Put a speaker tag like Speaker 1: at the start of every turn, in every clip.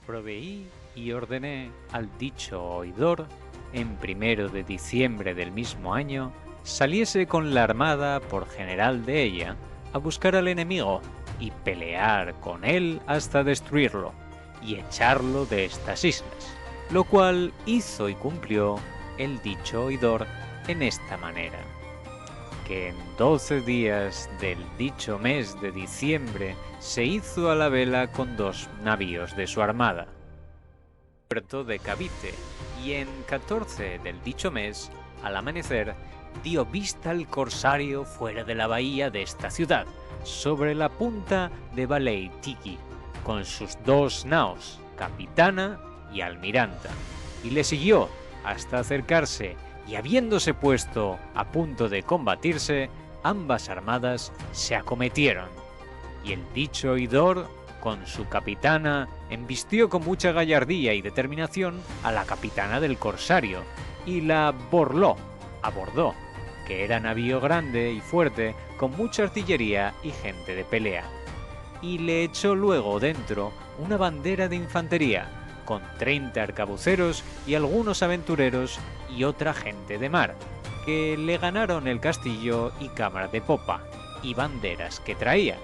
Speaker 1: Proveí y ordené al dicho oidor, en 1 de diciembre del mismo año, saliese con la armada por general de ella a buscar al enemigo y pelear con él hasta destruirlo y echarlo de estas islas, lo cual hizo y cumplió el dicho oidor en esta manera: que en 12 días del dicho mes de diciembre se hizo a la vela con 2 navíos de su armada, puerto de Cavite, y en 14 del dicho mes, al amanecer, dio vista al corsario fuera de la bahía de esta ciudad, sobre la punta de Balei-Tiki, con sus 2 naos, capitana y almiranta, y le siguió hasta acercarse, y habiéndose puesto a punto de combatirse, ambas armadas se acometieron, y el dicho oidor, con su capitana, embistió con mucha gallardía y determinación a la capitana del corsario, y la abordó, que era navío grande y fuerte, con mucha artillería y gente de pelea, y le echó luego dentro una bandera de infantería, con 30 arcabuceros y algunos aventureros y otra gente de mar, que le ganaron el castillo y cámara de popa, y banderas que traía,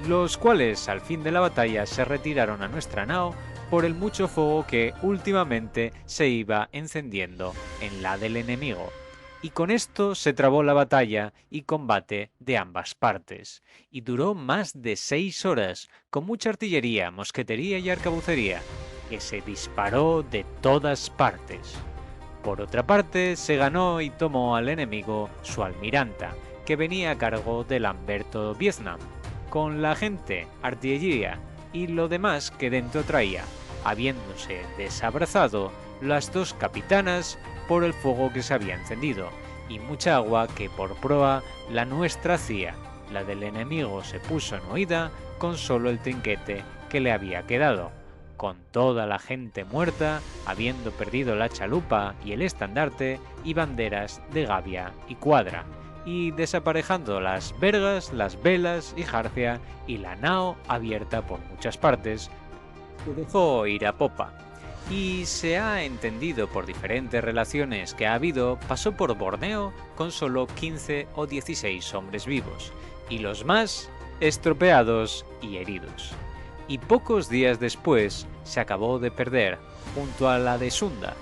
Speaker 1: los cuales al fin de la batalla se retiraron a nuestra nao por el mucho fuego que últimamente se iba encendiendo en la del enemigo. Y con esto se trabó la batalla y combate de ambas partes, y duró más de 6 horas, con mucha artillería, mosquetería y arcabucería, que se disparó de todas partes. Por otra parte, se ganó y tomó al enemigo su almiranta, que venía a cargo de Lamberto Vietnam, con la gente, artillería y lo demás que dentro traía, habiéndose desabrazado las 2 capitanas por el fuego que se había encendido, y mucha agua que por proa la nuestra hacía. La del enemigo se puso en huida con solo el trinquete que le había quedado, con toda la gente muerta, habiendo perdido la chalupa y el estandarte y banderas de gavia y cuadra, y desaparejando las vergas, las velas y jarcia, y la nao abierta por muchas partes, que dejó ir a popa. Y se ha entendido por diferentes relaciones que ha habido, pasó por Borneo con solo 15 o 16 hombres vivos, y los más estropeados y heridos. Y pocos días después se acabó de perder junto a la de Sunda,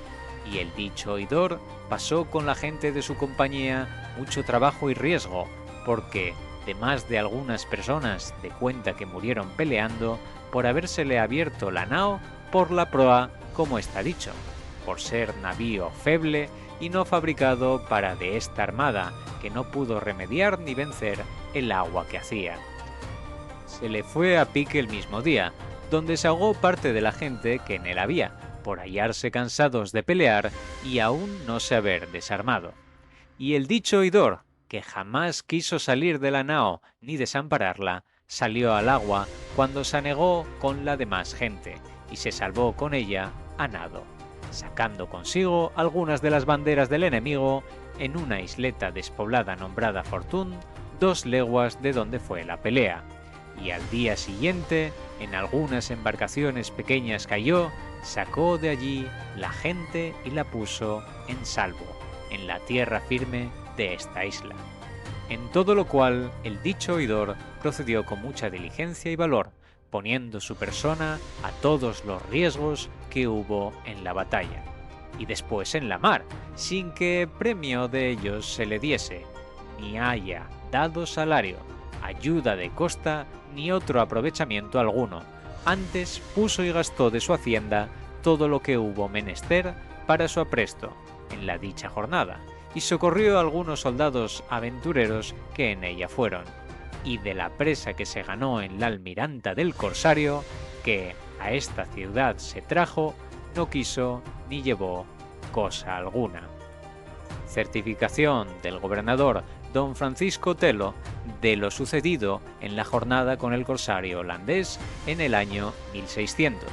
Speaker 1: y el dicho oidor pasó con la gente de su compañía mucho trabajo y riesgo, porque, de más de algunas personas de cuenta que murieron peleando, por habérsele abierto la nao por la proa, como está dicho, por ser navío feble y no fabricado para de esta armada, que no pudo remediar ni vencer el agua que hacía. Se le fue a pique el mismo día, donde se ahogó parte de la gente que en él había, por hallarse cansados de pelear y aún no se haber desarmado. Y el dicho oidor, que jamás quiso salir de la nao ni desampararla, salió al agua cuando se anegó con la demás gente, y se salvó con ella a nado, sacando consigo algunas de las banderas del enemigo en una isleta despoblada nombrada Fortune, 2 leguas de donde fue la pelea. Y al día siguiente, en algunas embarcaciones pequeñas cayó, sacó de allí la gente y la puso en salvo, en la tierra firme de esta isla. En todo lo cual el dicho oidor procedió con mucha diligencia y valor, poniendo su persona a todos los riesgos que hubo en la batalla, y después en la mar, sin que premio de ellos se le diese, ni haya dado salario, ayuda de costa, ni otro aprovechamiento alguno. Antes puso y gastó de su hacienda todo lo que hubo menester para su apresto en la dicha jornada, y socorrió a algunos soldados aventureros que en ella fueron, y de la presa que se ganó en la almiranta del corsario, que a esta ciudad se trajo, no quiso ni llevó cosa alguna. Certificación del gobernador don Francisco Telo de lo sucedido en la jornada con el corsario holandés en el año 1600,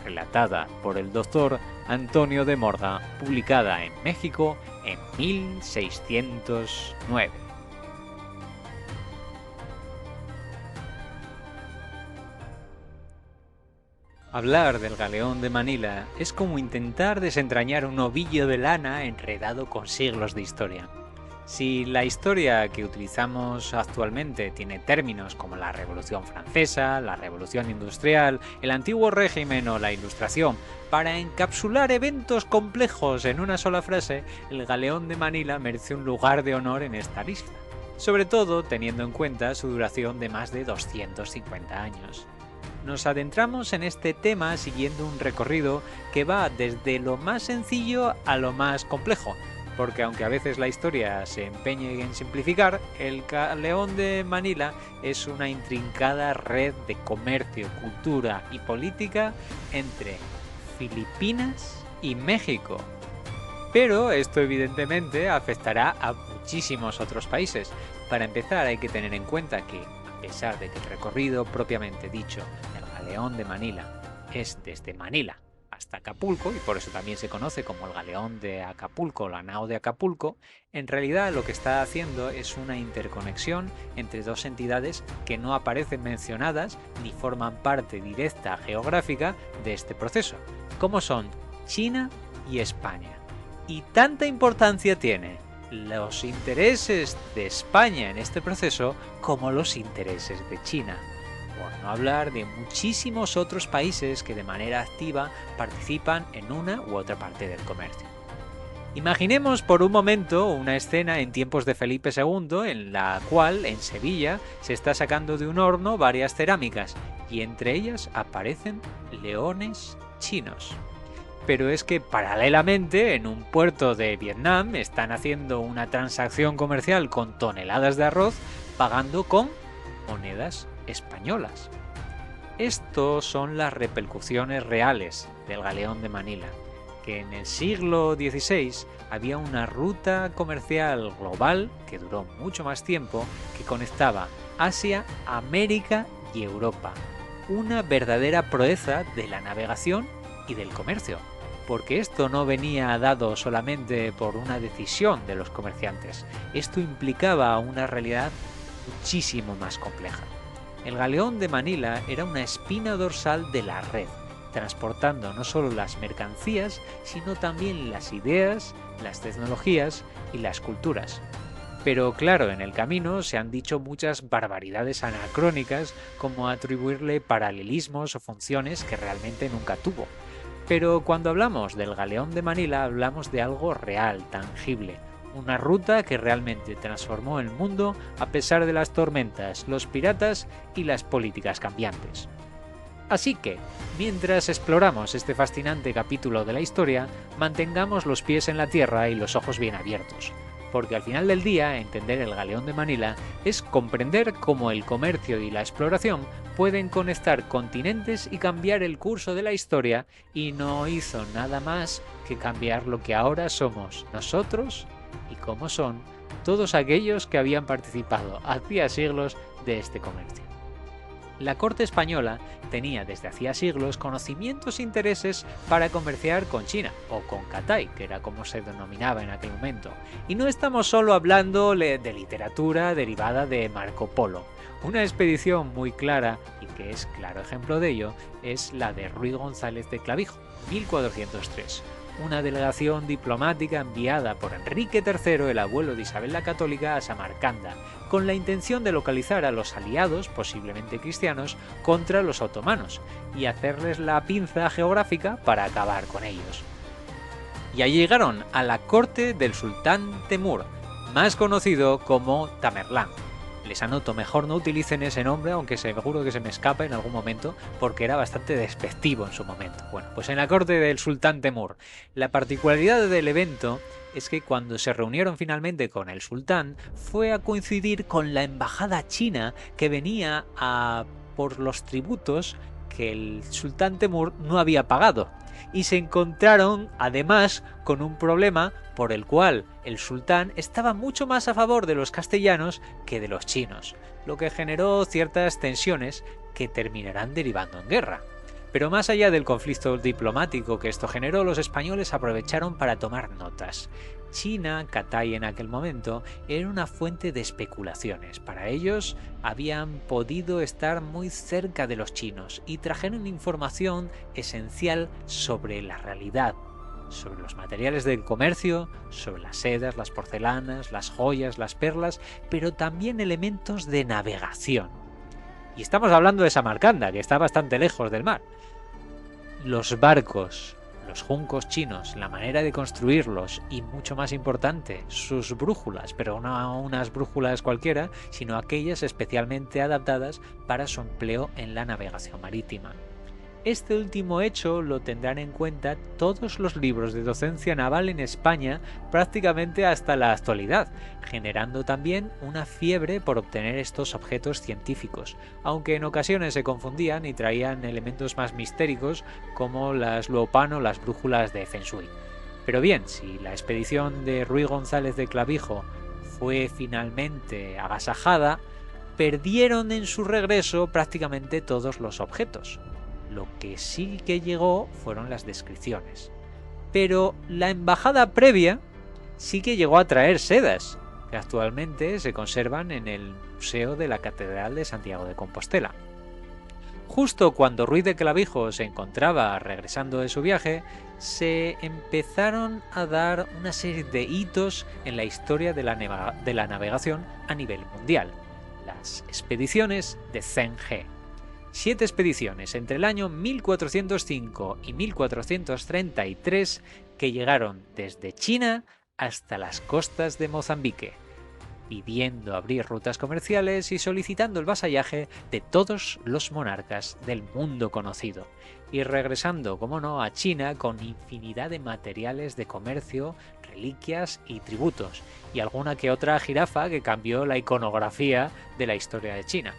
Speaker 1: relatada por el doctor Antonio de Morga, publicada en México en 1609. Hablar del galeón de Manila es como intentar desentrañar un ovillo de lana enredado con siglos de historia. Si la historia que utilizamos actualmente tiene términos como la Revolución Francesa, la Revolución Industrial, el Antiguo Régimen o la Ilustración, para encapsular eventos complejos en una sola frase, el galeón de Manila merece un lugar de honor en esta lista, sobre todo teniendo en cuenta su duración de más de 250 años. Nos adentramos en este tema siguiendo un recorrido que va desde lo más sencillo a lo más complejo, porque aunque a veces la historia se empeñe en simplificar, el galeón de Manila es una intrincada red de comercio, cultura y política entre Filipinas y México. Pero esto evidentemente afectará a muchísimos otros países. Para empezar hay que tener en cuenta que, a pesar de que el recorrido propiamente dicho del galeón de Manila es desde Manila hasta Acapulco, y por eso también se conoce como el galeón de Acapulco, la nao de Acapulco, en realidad lo que está haciendo es una interconexión entre dos entidades que no aparecen mencionadas ni forman parte directa geográfica de este proceso, como son China y España. Y tanta importancia tiene los intereses de España en este proceso como los intereses de China, por no hablar de muchísimos otros países que de manera activa participan en una u otra parte del comercio. Imaginemos por un momento una escena en tiempos de Felipe II en la cual en Sevilla se está sacando de un horno varias cerámicas y entre ellas aparecen leones chinos. Pero es que paralelamente en un puerto de Vietnam están haciendo una transacción comercial con toneladas de arroz pagando con monedas españolas. Estos son las repercusiones reales del galeón de Manila, que en el siglo XVI había una ruta comercial global que duró mucho más tiempo, que conectaba Asia, América y Europa. Una verdadera proeza de la navegación y del comercio, porque esto no venía dado solamente por una decisión de los comerciantes, esto implicaba una realidad muchísimo más compleja. El galeón de Manila era una espina dorsal de la red, transportando no solo las mercancías, sino también las ideas, las tecnologías y las culturas. Pero claro, en el camino se han dicho muchas barbaridades anacrónicas, como atribuirle paralelismos o funciones que realmente nunca tuvo. Pero cuando hablamos del galeón de Manila hablamos de algo real, tangible, una ruta que realmente transformó el mundo a pesar de las tormentas, los piratas y las políticas cambiantes. Así que, mientras exploramos este fascinante capítulo de la historia, mantengamos los pies en la tierra y los ojos bien abiertos, porque al final del día entender el galeón de Manila es comprender cómo el comercio y la exploración pueden conectar continentes y cambiar el curso de la historia, y no hizo nada más que cambiar lo que ahora somos nosotros y cómo son todos aquellos que habían participado hacía siglos de este comercio. La corte española tenía desde hacía siglos conocimientos e intereses para comerciar con China, o con Cathay, que era como se denominaba en aquel momento. Y no estamos solo hablando de literatura derivada de Marco Polo. Una expedición muy clara, y que es claro ejemplo de ello, es la de Ruy González de Clavijo, 1403. Una delegación diplomática enviada por Enrique III, el abuelo de Isabel la Católica, a Samarcanda, con la intención de localizar a los aliados, posiblemente cristianos, contra los otomanos, y hacerles la pinza geográfica para acabar con ellos. Y allí llegaron a la corte del sultán Temur, más conocido como Tamerlán. Les anoto, mejor no utilicen ese nombre, aunque seguro que se me escapa en algún momento, porque era bastante despectivo en su momento. Bueno, pues en la corte del sultán Temur. La particularidad del evento es que cuando se reunieron finalmente con el sultán, fue a coincidir con la embajada china que venía por los tributos que el sultán Temur no había pagado. Y se encontraron además con un problema por el cual el sultán estaba mucho más a favor de los castellanos que de los chinos, lo que generó ciertas tensiones que terminarán derivando en guerra. Pero más allá del conflicto diplomático que esto generó, los españoles aprovecharon para tomar notas. China, Cathay en aquel momento, era una fuente de especulaciones. Para ellos habían podido estar muy cerca de los chinos y trajeron información esencial sobre la realidad, sobre los materiales del comercio, sobre las sedas, las porcelanas, las joyas, las perlas, pero también elementos de navegación. Y estamos hablando de Samarcanda, que está bastante lejos del mar. Los barcos, los juncos chinos, la manera de construirlos y, mucho más importante, sus brújulas, pero no unas brújulas cualquiera, sino aquellas especialmente adaptadas para su empleo en la navegación marítima. Este último hecho lo tendrán en cuenta todos los libros de docencia naval en España prácticamente hasta la actualidad, generando también una fiebre por obtener estos objetos científicos, aunque en ocasiones se confundían y traían elementos más mistéricos como las luopan o las brújulas de Feng Shui. Pero bien, si la expedición de Ruy González de Clavijo fue finalmente agasajada, perdieron en su regreso prácticamente todos los objetos. Lo que sí que llegó fueron las descripciones. Pero la embajada previa sí que llegó a traer sedas, que actualmente se conservan en el Museo de la Catedral de Santiago de Compostela. Justo cuando Ruy de Clavijo se encontraba regresando de su viaje, se empezaron a dar una serie de hitos en la historia de la navegación a nivel mundial. Las expediciones de Zheng He. 7 expediciones entre el año 1405 y 1433 que llegaron desde China hasta las costas de Mozambique, pidiendo abrir rutas comerciales y solicitando el vasallaje de todos los monarcas del mundo conocido, y regresando, como no, a China con infinidad de materiales de comercio, reliquias y tributos, y alguna que otra jirafa que cambió la iconografía de la historia de China.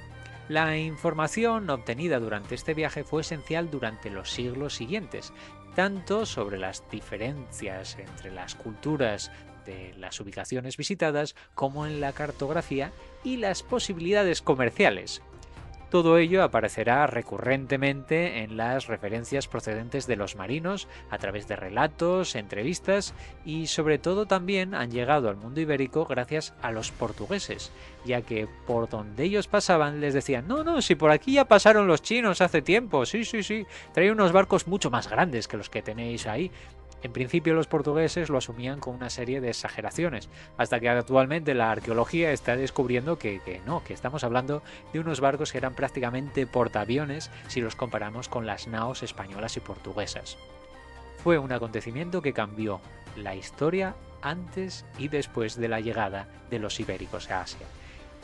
Speaker 1: La información obtenida durante este viaje fue esencial durante los siglos siguientes, tanto sobre las diferencias entre las culturas de las ubicaciones visitadas como en la cartografía y las posibilidades comerciales. Todo ello aparecerá recurrentemente en las referencias procedentes de los marinos a través de relatos, entrevistas y sobre todo también han llegado al mundo ibérico gracias a los portugueses, ya que por donde ellos pasaban les decían no, si por aquí ya pasaron los chinos hace tiempo, sí, traen unos barcos mucho más grandes que los que tenéis ahí. En principio los portugueses lo asumían con una serie de exageraciones, hasta que actualmente la arqueología está descubriendo que estamos hablando de unos barcos que eran prácticamente portaaviones si los comparamos con las naos españolas y portuguesas. Fue un acontecimiento que cambió la historia antes y después de la llegada de los ibéricos a Asia.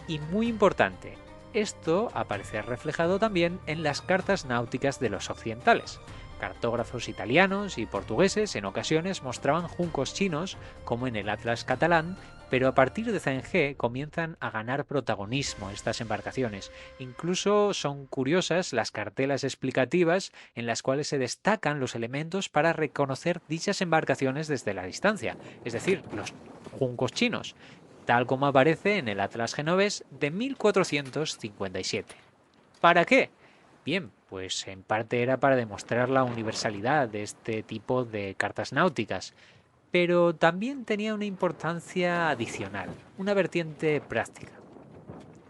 Speaker 1: Y muy importante, esto aparece reflejado también en las cartas náuticas de los occidentales. Cartógrafos italianos y portugueses en ocasiones mostraban juncos chinos, como en el Atlas catalán, pero a partir de Zheng He comienzan a ganar protagonismo estas embarcaciones. Incluso son curiosas las cartelas explicativas en las cuales se destacan los elementos para reconocer dichas embarcaciones desde la distancia, es decir, los juncos chinos, tal como aparece en el Atlas genovés de 1457. ¿Para qué? Bien, pues en parte era para demostrar la universalidad de este tipo de cartas náuticas, pero también tenía una importancia adicional, una vertiente práctica.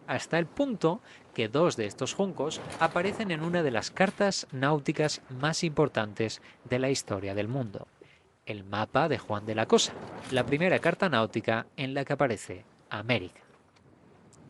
Speaker 1: Hasta el punto que 2 de estos juncos aparecen en una de las cartas náuticas más importantes de la historia del mundo, el mapa de Juan de la Cosa, la primera carta náutica en la que aparece América.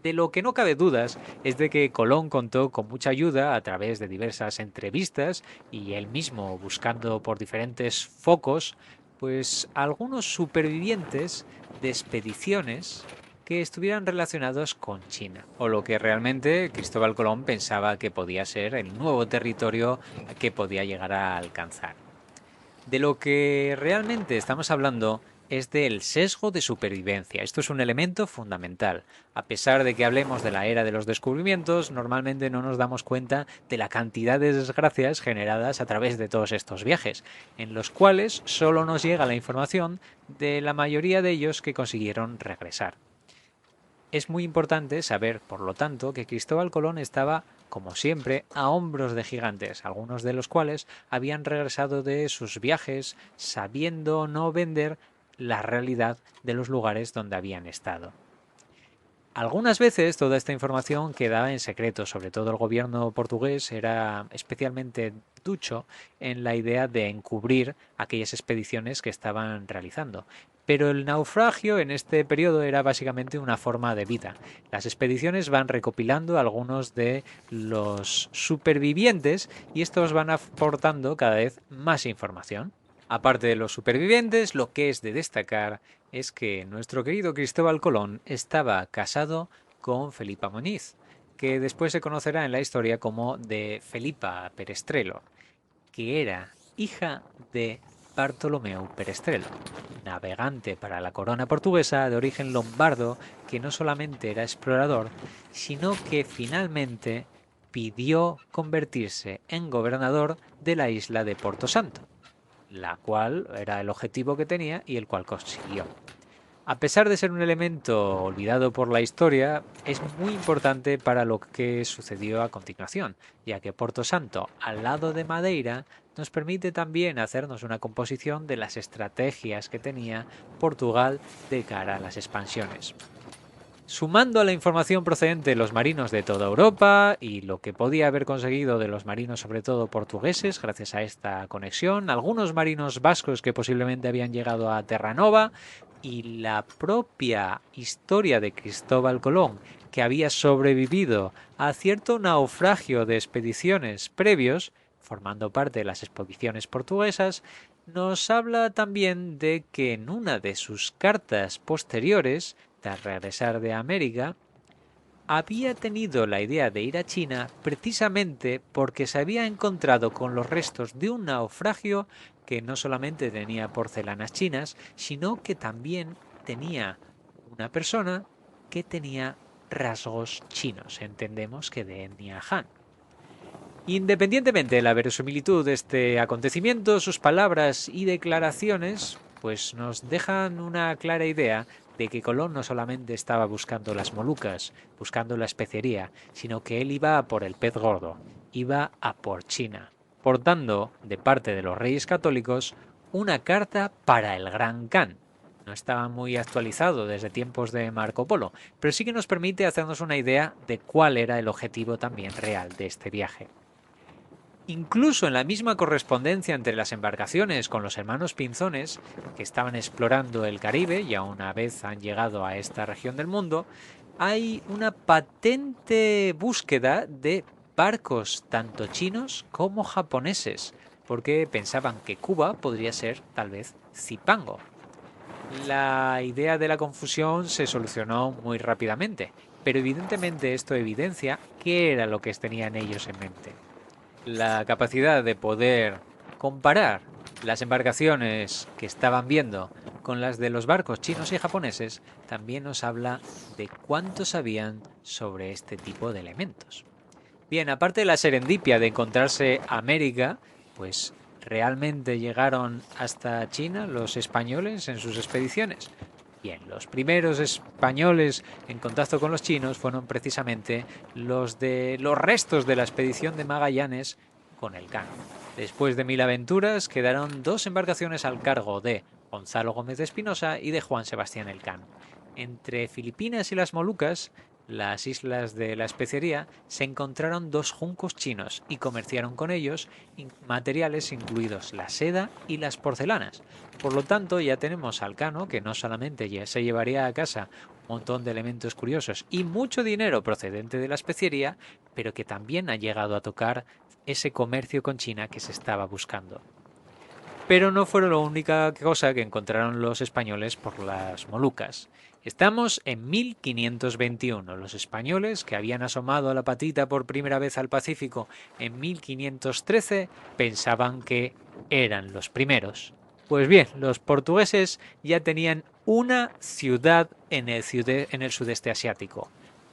Speaker 1: De lo que no cabe dudas es de que Colón contó con mucha ayuda a través de diversas entrevistas y él mismo buscando por diferentes focos, pues algunos supervivientes de expediciones que estuvieran relacionados con China, o lo que realmente Cristóbal Colón pensaba que podía ser el nuevo territorio que podía llegar a alcanzar. De lo que realmente estamos hablando es del sesgo de supervivencia. Esto es un elemento fundamental. A pesar de que hablemos de la era de los descubrimientos, normalmente no nos damos cuenta de la cantidad de desgracias generadas a través de todos estos viajes, en los cuales solo nos llega la información de la mayoría de ellos que consiguieron regresar. Es muy importante saber, por lo tanto, que Cristóbal Colón estaba, como siempre, a hombros de gigantes, algunos de los cuales habían regresado de sus viajes sabiendo no vender la realidad de los lugares donde habían estado. Algunas veces toda esta información quedaba en secreto, sobre todo el gobierno portugués era especialmente ducho en la idea de encubrir aquellas expediciones que estaban realizando. Pero el naufragio en este periodo era básicamente una forma de vida. Las expediciones van recopilando algunos de los supervivientes y estos van aportando cada vez más información. Aparte de los supervivientes, lo que es de destacar es que nuestro querido Cristóbal Colón estaba casado con Felipa Muñiz, que después se conocerá en la historia como de Felipa Perestrelo, que era hija de Bartolomeu Perestrelo, navegante para la corona portuguesa de origen lombardo que no solamente era explorador, sino que finalmente pidió convertirse en gobernador de la isla de Porto Santo, la cual era el objetivo que tenía y el cual consiguió. A pesar de ser un elemento olvidado por la historia, es muy importante para lo que sucedió a continuación, ya que Porto Santo, al lado de Madeira, nos permite también hacernos una composición de las estrategias que tenía Portugal de cara a las expansiones. Sumando a la información procedente de los marinos de toda Europa y lo que podía haber conseguido de los marinos sobre todo portugueses gracias a esta conexión, algunos marinos vascos que posiblemente habían llegado a Terranova y la propia historia de Cristóbal Colón, que había sobrevivido a cierto naufragio de expediciones previos, formando parte de las expediciones portuguesas, nos habla también de que en una de sus cartas posteriores, tras regresar de América, había tenido la idea de ir a China precisamente porque se había encontrado con los restos de un naufragio que no solamente tenía porcelanas chinas, sino que también tenía una persona que tenía rasgos chinos, entendemos que de etnia Han. Independientemente de la verosimilitud de este acontecimiento, sus palabras y declaraciones pues nos dejan una clara idea de que Colón no solamente estaba buscando las Molucas, buscando la especería, sino que él iba a por el pez gordo, iba a por China, portando de parte de los reyes católicos una carta para el Gran Khan. No estaba muy actualizado desde tiempos de Marco Polo, pero sí que nos permite hacernos una idea de cuál era el objetivo también real de este viaje. Incluso en la misma correspondencia entre las embarcaciones con los hermanos Pinzones, que estaban explorando el Caribe y a una vez han llegado a esta región del mundo, hay una patente búsqueda de barcos tanto chinos como japoneses, porque pensaban que Cuba podría ser tal vez Zipango. La idea de la confusión se solucionó muy rápidamente, pero evidentemente esto evidencia qué era lo que tenían ellos en mente. La capacidad de poder comparar las embarcaciones que estaban viendo con las de los barcos chinos y japoneses también nos habla de cuánto sabían sobre este tipo de elementos. Bien, aparte de la serendipia de encontrarse América, pues realmente llegaron hasta China los españoles en sus expediciones. Bien, los primeros españoles en contacto con los chinos fueron precisamente los de los restos de la expedición de Magallanes con el Can. Después de 1000 aventuras quedaron 2 embarcaciones al cargo de Gonzalo Gómez de Espinosa y de Juan Sebastián Elcano. Entre Filipinas y las Molucas, las islas de la especería, se encontraron 2 juncos chinos y comerciaron con ellos materiales incluidos la seda y las porcelanas. Por lo tanto, ya tenemos al Cano que no solamente ya se llevaría a casa un montón de elementos curiosos y mucho dinero procedente de la especiería, pero que también ha llegado a tocar ese comercio con China que se estaba buscando. Pero no fue la única cosa que encontraron los españoles por las Molucas. Estamos en 1521. Los españoles, que habían asomado la patita por primera vez al Pacífico en 1513, pensaban que eran los primeros. Pues bien, los portugueses ya tenían una ciudad en el sudeste asiático,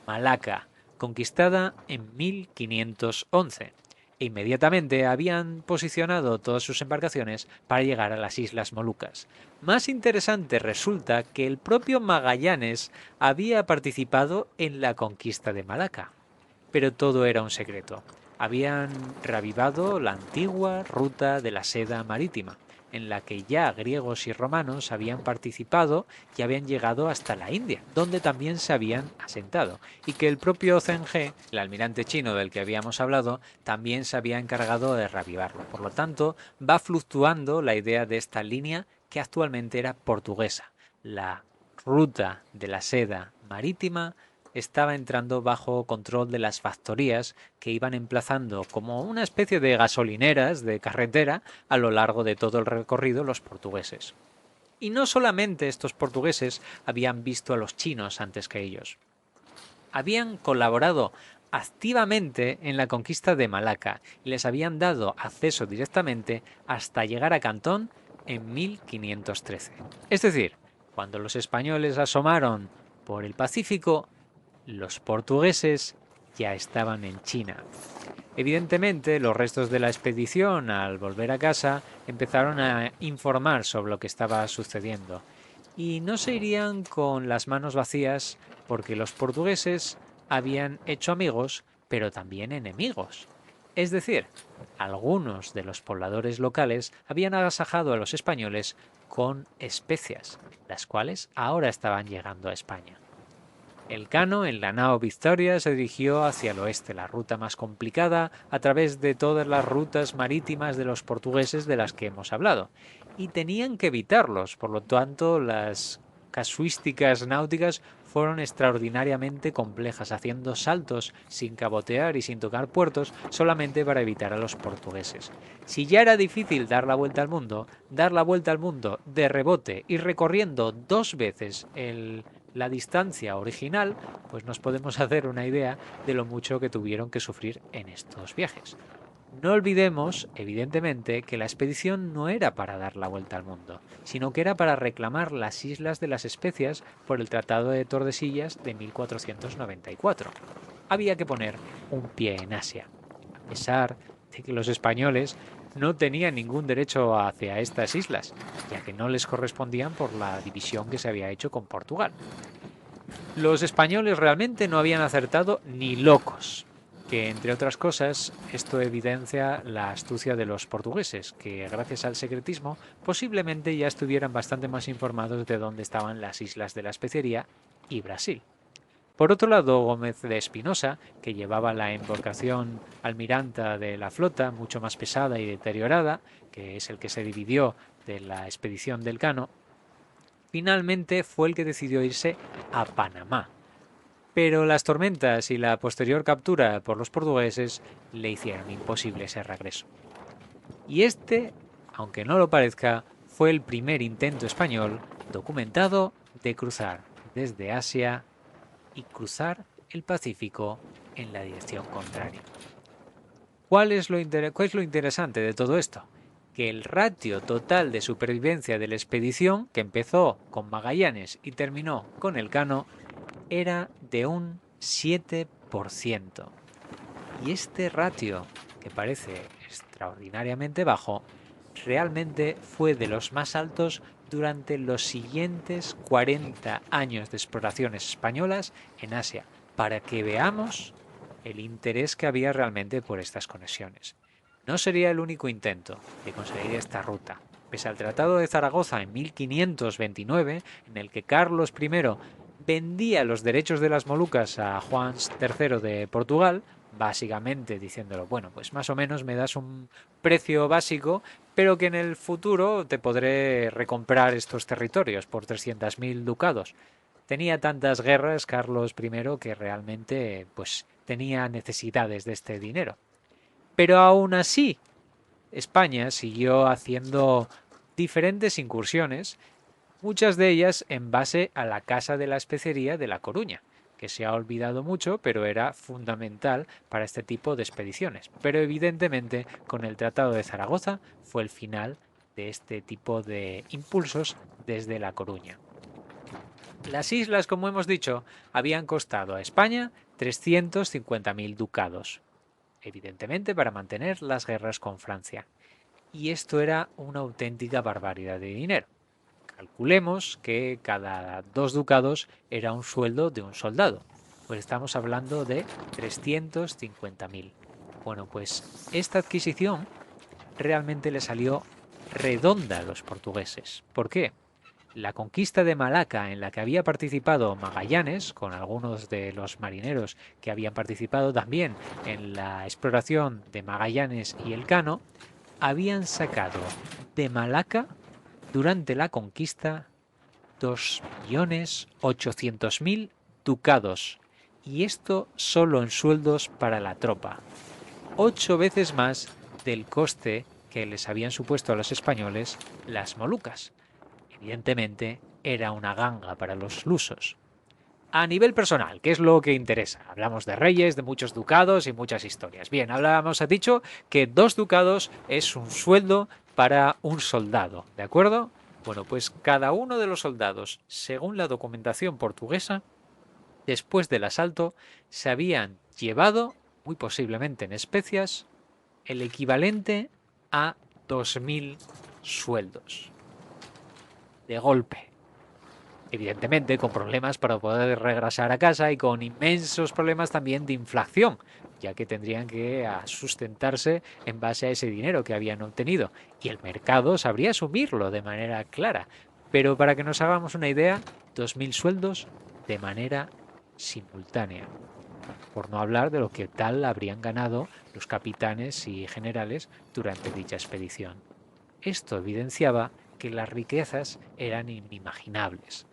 Speaker 1: Malaca, conquistada en 1511. E inmediatamente habían posicionado todas sus embarcaciones para llegar a las Islas Molucas. Más interesante resulta que el propio Magallanes había participado en la conquista de Malaca, pero todo era un secreto. Habían reavivado la antigua ruta de la seda marítima, en la que ya griegos y romanos habían participado y habían llegado hasta la India, donde también se habían asentado, y que el propio Zheng He, el almirante chino del que habíamos hablado, también se había encargado de reavivarlo. Por lo tanto, va fluctuando la idea de esta línea que actualmente era portuguesa. La ruta de la seda marítima estaba entrando bajo control de las factorías que iban emplazando como una especie de gasolineras de carretera a lo largo de todo el recorrido los portugueses. Y no solamente estos portugueses habían visto a los chinos antes que ellos, habían colaborado activamente en la conquista de Malaca y les habían dado acceso directamente hasta llegar a Cantón en 1513. Es decir, cuando los españoles asomaron por el Pacífico, los portugueses ya estaban en China. Evidentemente, los restos de la expedición, al volver a casa, empezaron a informar sobre lo que estaba sucediendo. Y no se irían con las manos vacías porque los portugueses habían hecho amigos, pero también enemigos. Es decir, algunos de los pobladores locales habían agasajado a los españoles con especias, las cuales ahora estaban llegando a España. Elcano, en la nao Victoria, se dirigió hacia el oeste, la ruta más complicada, a través de todas las rutas marítimas de los portugueses de las que hemos hablado. Y tenían que evitarlos, por lo tanto, las casuísticas náuticas fueron extraordinariamente complejas, haciendo saltos sin cabotear y sin tocar puertos solamente para evitar a los portugueses. Si ya era difícil dar la vuelta al mundo de rebote y recorriendo 2 veces la distancia original, pues nos podemos hacer una idea de lo mucho que tuvieron que sufrir en estos viajes. No olvidemos, evidentemente, que la expedición no era para dar la vuelta al mundo, sino que era para reclamar las Islas de las Especias por el Tratado de Tordesillas de 1494. Había que poner un pie en Asia, a pesar de que los españoles no tenían ningún derecho hacia estas islas, ya que no les correspondían por la división que se había hecho con Portugal. Los españoles realmente no habían acertado ni locos, que entre otras cosas esto evidencia la astucia de los portugueses, que gracias al secretismo posiblemente ya estuvieran bastante más informados de dónde estaban las islas de la Especería y Brasil. Por otro lado, Gómez de Espinosa, que llevaba la embarcación almiranta de la flota, mucho más pesada y deteriorada, que es el que se dividió de la expedición del Cano, finalmente fue el que decidió irse a Panamá. Pero las tormentas y la posterior captura por los portugueses le hicieron imposible ese regreso. Y este, aunque no lo parezca, fue el primer intento español documentado de cruzar desde Asia y cruzar el Pacífico en la dirección contraria. ¿Cuál es lo interesante de todo esto? Que el ratio total de supervivencia de la expedición, que empezó con Magallanes y terminó con Elcano, era de un 7%. Y este ratio, que parece extraordinariamente bajo, realmente fue de los más altos durante los siguientes 40 años de exploraciones españolas en Asia, para que veamos el interés que había realmente por estas conexiones. No sería el único intento de conseguir esta ruta. Pese al Tratado de Zaragoza en 1529, en el que Carlos I vendía los derechos de las Molucas a Juan III de Portugal, básicamente diciéndolo, bueno, pues más o menos me das un precio básico, pero que en el futuro te podré recomprar estos territorios por 300.000 ducados. Tenía tantas guerras Carlos I que realmente pues tenía necesidades de este dinero. Pero aún así, España siguió haciendo diferentes incursiones, muchas de ellas en base a la Casa de la Especería de La Coruña, que se ha olvidado mucho, pero era fundamental para este tipo de expediciones. Pero evidentemente, con el Tratado de Zaragoza fue el final de este tipo de impulsos desde La Coruña. Las islas, como hemos dicho, habían costado a España 350.000 ducados, evidentemente para mantener las guerras con Francia. Y esto era una auténtica barbaridad de dinero. Calculemos que cada 2 ducados era un sueldo de un soldado. Pues estamos hablando de 350.000. Bueno, pues esta adquisición realmente le salió redonda a los portugueses. ¿Por qué? La conquista de Malaca, en la que había participado Magallanes, con algunos de los marineros que habían participado también en la exploración de Magallanes y Elcano, habían sacado de Malaca, durante la conquista, 2.800.000 ducados. Y esto solo en sueldos para la tropa. 8 veces más del coste que les habían supuesto a los españoles las Molucas. Evidentemente, era una ganga para los lusos. A nivel personal, ¿qué es lo que interesa? Hablamos de reyes, de muchos ducados y muchas historias. Bien, ha dicho que 2 ducados es un sueldo para un soldado, ¿de acuerdo? Bueno, pues cada uno de los soldados, según la documentación portuguesa, después del asalto, se habían llevado, muy posiblemente en especias, el equivalente a 2.000 sueldos. De golpe. Evidentemente con problemas para poder regresar a casa y con inmensos problemas también de inflación, ya que tendrían que sustentarse en base a ese dinero que habían obtenido. Y el mercado sabría asumirlo de manera clara. Pero para que nos hagamos una idea, 2.000 sueldos de manera simultánea. Por no hablar de lo que tal habrían ganado los capitanes y generales durante dicha expedición. Esto evidenciaba que las riquezas eran inimaginables.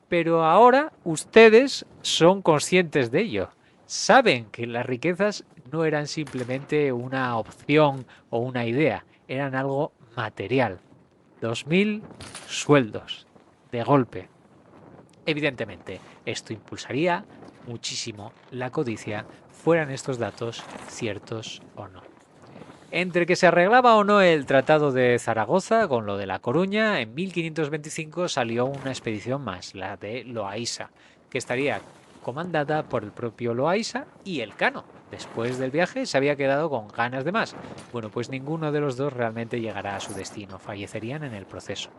Speaker 1: Pero ahora ustedes son conscientes de ello. Saben que las riquezas no eran simplemente una opción o una idea, eran algo material. 2.000 sueldos de golpe. Evidentemente, esto impulsaría muchísimo la codicia, fueran estos datos ciertos o no. Entre que se arreglaba o no el Tratado de Zaragoza con lo de La Coruña, en 1525 salió una expedición más, la de Loaisa, que estaría comandada por el propio Loaisa y Elcano. Después del viaje se había quedado con ganas de más. Bueno, pues ninguno de los dos realmente llegará a su destino, fallecerían en el proceso.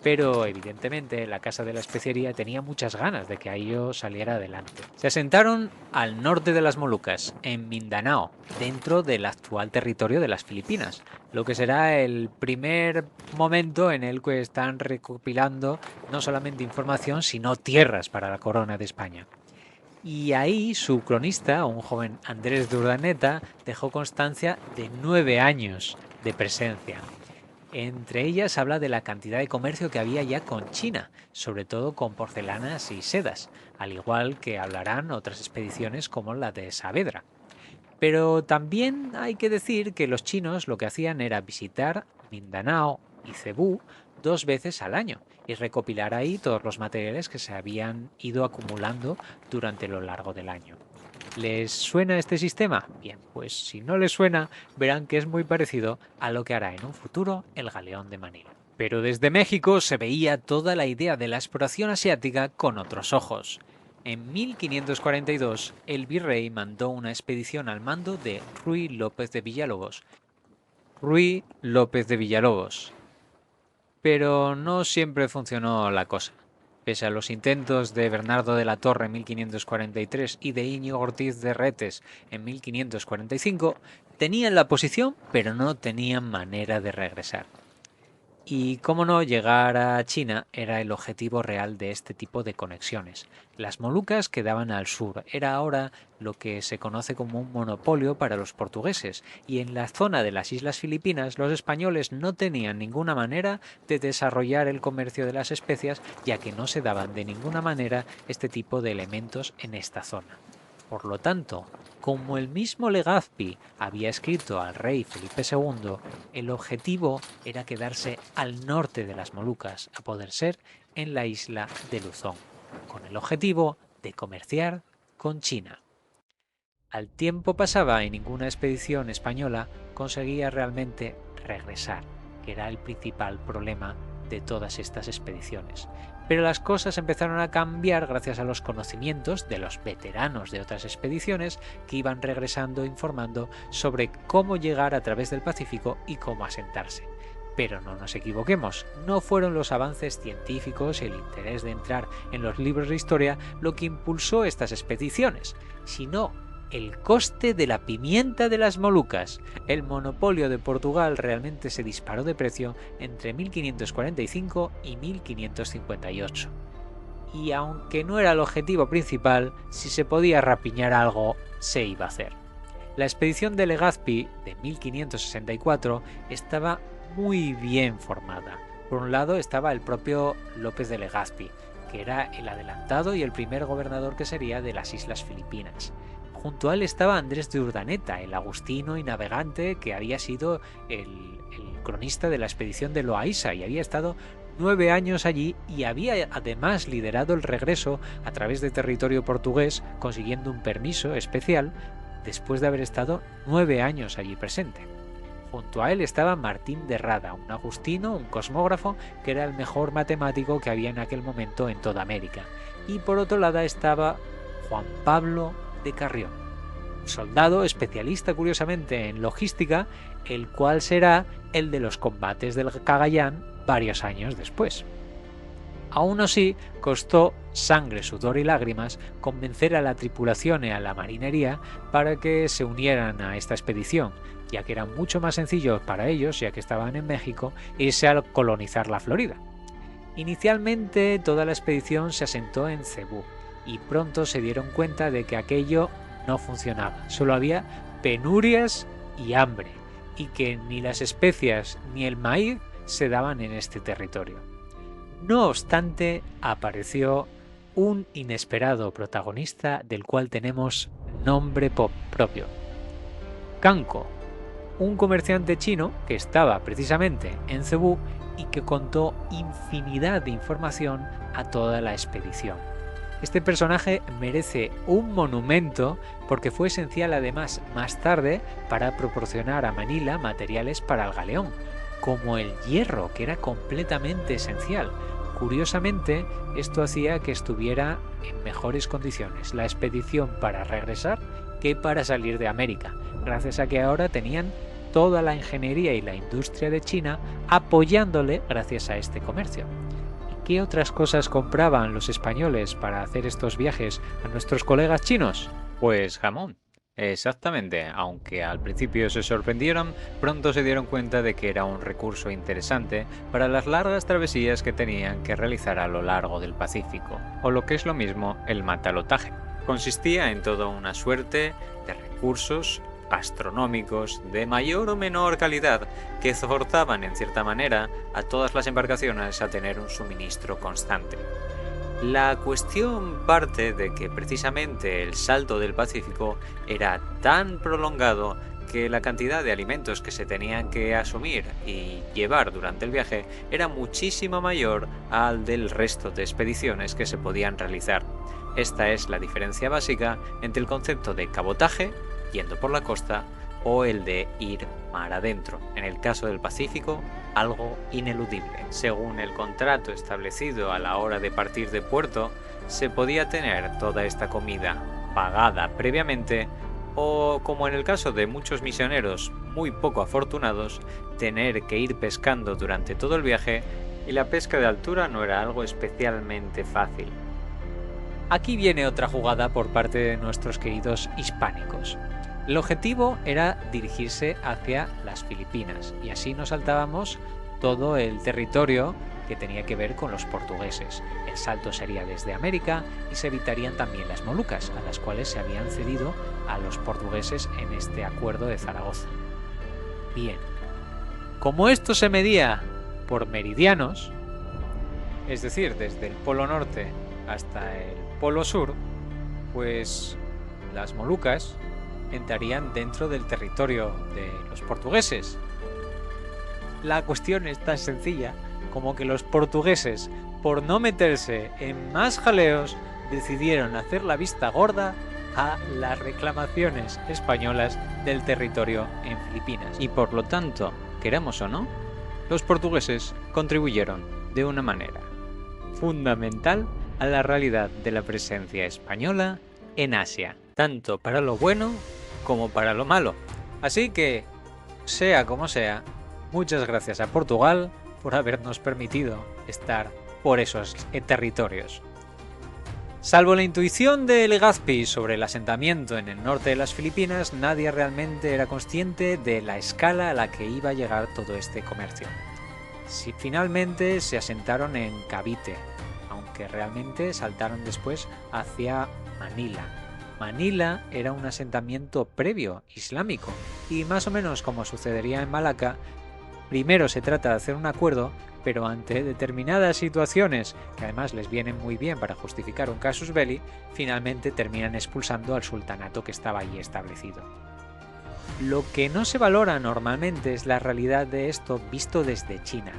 Speaker 1: Pero evidentemente la Casa de la Especería tenía muchas ganas de que aquello saliera adelante. Se asentaron al norte de las Molucas, en Mindanao, dentro del actual territorio de las Filipinas, lo que será el primer momento en el que están recopilando no solamente información, sino tierras para la corona de España. Y ahí su cronista, un joven Andrés de Urdaneta, dejó constancia de 9 años de presencia. Entre ellas habla de la cantidad de comercio que había ya con China, sobre todo con porcelanas y sedas, al igual que hablarán otras expediciones como la de Saavedra. Pero también hay que decir que los chinos lo que hacían era visitar Mindanao y Cebú 2 veces al año y recopilar ahí todos los materiales que se habían ido acumulando durante lo largo del año. ¿Les suena este sistema? Bien, pues si no les suena, verán que es muy parecido a lo que hará en un futuro el Galeón de Manila. Pero desde México se veía toda la idea de la exploración asiática con otros ojos. En 1542, el virrey mandó una expedición al mando de Ruy López de Villalobos. Pero no siempre funcionó la cosa. Pese a los intentos de Bernardo de la Torre en 1543 y de Íñigo Ortiz de Retes en 1545, tenían la posición, pero no tenían manera de regresar. Y cómo no, llegar a China era el objetivo real de este tipo de conexiones. Las Molucas quedaban al sur, era ahora lo que se conoce como un monopolio para los portugueses, y en la zona de las Islas Filipinas los españoles no tenían ninguna manera de desarrollar el comercio de las especias, ya que no se daban de ninguna manera este tipo de elementos en esta zona. Por lo tanto, como el mismo Legazpi había escrito al rey Felipe II, el objetivo era quedarse al norte de las Molucas, a poder ser en la isla de Luzón, con el objetivo de comerciar con China. Al tiempo pasaba y ninguna expedición española conseguía realmente regresar, que era el principal problema de todas estas expediciones. Pero las cosas empezaron a cambiar gracias a los conocimientos de los veteranos de otras expediciones que iban regresando informando sobre cómo llegar a través del Pacífico y cómo asentarse. Pero no nos equivoquemos, no fueron los avances científicos y el interés de entrar en los libros de historia lo que impulsó estas expediciones, sino el coste de la pimienta de las Molucas. El monopolio de Portugal realmente se disparó de precio entre 1545 y 1558. Y aunque no era el objetivo principal, si se podía rapiñar algo, se iba a hacer. La expedición de Legazpi de 1564 estaba muy bien formada. Por un lado estaba el propio López de Legazpi, que era el adelantado y el primer gobernador que sería de las Islas Filipinas. Junto a él estaba Andrés de Urdaneta, el agustino y navegante que había sido el cronista de la expedición de Loaisa y había estado 9 años allí y había además liderado el regreso a través de territorio portugués, consiguiendo un permiso especial después de haber estado 9 años allí presente. Junto a él estaba Martín de Rada, un agustino, un cosmógrafo, que era el mejor matemático que había en aquel momento en toda América. Y por otro lado estaba Juan Pablo de Carrión, un soldado especialista curiosamente en logística, el cual será el de los combates del Cagayán varios años después. Aún así, costó sangre, sudor y lágrimas convencer a la tripulación y a la marinería para que se unieran a esta expedición, ya que era mucho más sencillo para ellos, ya que estaban en México, irse a colonizar la Florida. Inicialmente toda la expedición se asentó en Cebú y pronto se dieron cuenta de que aquello no funcionaba, solo había penurias y hambre, y que ni las especias ni el maíz se daban en este territorio. No obstante, apareció un inesperado protagonista del cual tenemos nombre propio. Canco, un comerciante chino que estaba precisamente en Cebú y que contó infinidad de información a toda la expedición. Este personaje merece un monumento porque fue esencial además más tarde para proporcionar a Manila materiales para el galeón, como el hierro, que era completamente esencial. Curiosamente, esto hacía que estuviera en mejores condiciones la expedición para regresar que para salir de América, gracias a que ahora tenían toda la ingeniería y la industria de China apoyándole gracias a este comercio. ¿Y qué otras cosas compraban los españoles para hacer estos viajes a nuestros colegas chinos?
Speaker 2: Pues jamón. Exactamente, aunque al principio se sorprendieron, pronto se dieron cuenta de que era un recurso interesante para las largas travesías que tenían que realizar a lo largo del Pacífico, o lo que es lo mismo, el matalotaje. Consistía en toda una suerte de recursos astronómicos de mayor o menor calidad que forzaban en cierta manera a todas las embarcaciones a tener un suministro constante. La cuestión parte de que precisamente el salto del Pacífico era tan prolongado que la cantidad de alimentos que se tenían que asumir y llevar durante el viaje era muchísimo mayor al del resto de expediciones que se podían realizar. Esta es la diferencia básica entre el concepto de cabotaje, yendo por la costa, o el de ir mar adentro. En el caso del Pacífico, algo ineludible. Según el contrato establecido a la hora de partir de puerto, se podía tener toda esta comida pagada previamente o, como en el caso de muchos misioneros muy poco afortunados, tener que ir pescando durante todo el viaje, y la pesca de altura no era algo especialmente fácil.
Speaker 1: Aquí viene otra jugada por parte de nuestros queridos hispánicos. El objetivo era dirigirse hacia las Filipinas y así nos saltábamos todo el territorio que tenía que ver con los portugueses. El salto sería desde América y se evitarían también las Molucas, a las cuales se habían cedido a los portugueses en este acuerdo de Zaragoza. Bien, como esto se medía por meridianos, es decir, desde el polo norte hasta el polo sur, pues las Molucas entrarían dentro del territorio de los portugueses. La cuestión es tan sencilla como que los portugueses, por no meterse en más jaleos, decidieron hacer la vista gorda a las reclamaciones españolas del territorio en Filipinas.
Speaker 2: Y por lo tanto, queramos o no, los portugueses contribuyeron de una manera fundamental a la realidad de la presencia española en Asia, tanto para lo bueno como para lo malo. Así que, sea como sea, muchas gracias a Portugal por habernos permitido estar por esos territorios.
Speaker 1: Salvo la intuición de Legazpi sobre el asentamiento en el norte de las Filipinas, nadie realmente era consciente de la escala a la que iba a llegar todo este comercio. Finalmente se asentaron en Cavite, aunque realmente saltaron después hacia Manila. Manila era un asentamiento previo islámico y más o menos como sucedería en Malaca, primero se trata de hacer un acuerdo, pero ante determinadas situaciones, que además les vienen muy bien para justificar un casus belli, finalmente terminan expulsando al sultanato que estaba allí establecido. Lo que no se valora normalmente es la realidad de esto visto desde China.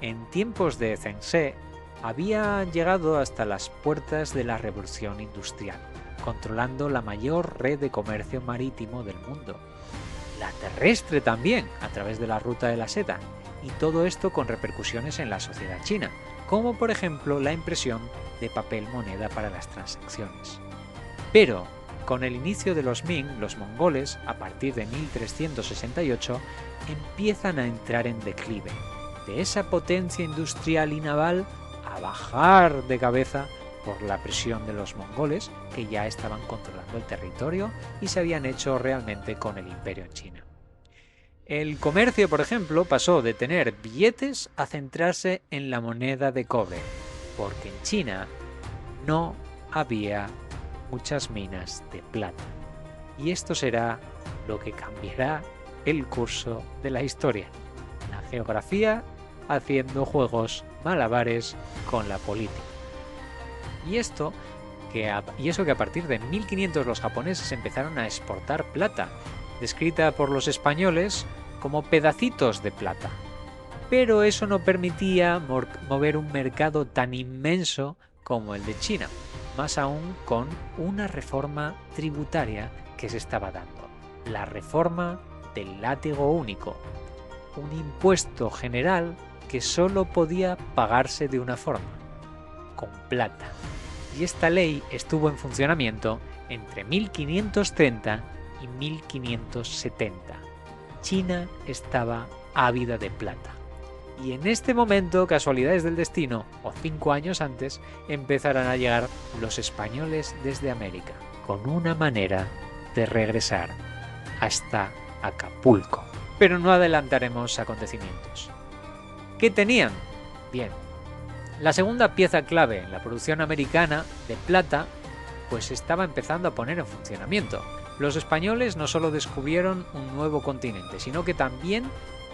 Speaker 1: En tiempos de Zheng He, había llegado hasta las puertas de la revolución industrial, controlando la mayor red de comercio marítimo del mundo. La terrestre también, a través de la ruta de la seda, y todo esto con repercusiones en la sociedad china, como por ejemplo la impresión de papel moneda para las transacciones. Pero, con el inicio de los Ming, los mongoles, a partir de 1368, empiezan a entrar en declive, de esa potencia industrial y naval a bajar de cabeza por la presión de los mongoles, que ya estaban controlando el territorio y se habían hecho realmente con el imperio en China. El comercio, por ejemplo, pasó de tener billetes a centrarse en la moneda de cobre, porque en China no había muchas minas de plata. Y esto será lo que cambiará el curso de la historia. La geografía haciendo juegos malabares con la política. Y eso que a partir de 1500 los japoneses empezaron a exportar plata, descrita por los españoles como pedacitos de plata. Pero eso no permitía mover un mercado tan inmenso como el de China, más aún con una reforma tributaria que se estaba dando, la reforma del látigo único, un impuesto general que solo podía pagarse de una forma, con plata. Y esta ley estuvo en funcionamiento entre 1530 y 1570. China estaba ávida de plata. Y en este momento, casualidades del destino, o 5 años antes, empezarán a llegar los españoles desde América, con una manera de regresar hasta Acapulco. Pero no adelantaremos acontecimientos. ¿Qué tenían? Bien. La segunda pieza clave en la producción americana de plata pues estaba empezando a poner en funcionamiento. Los españoles no solo descubrieron un nuevo continente, sino que también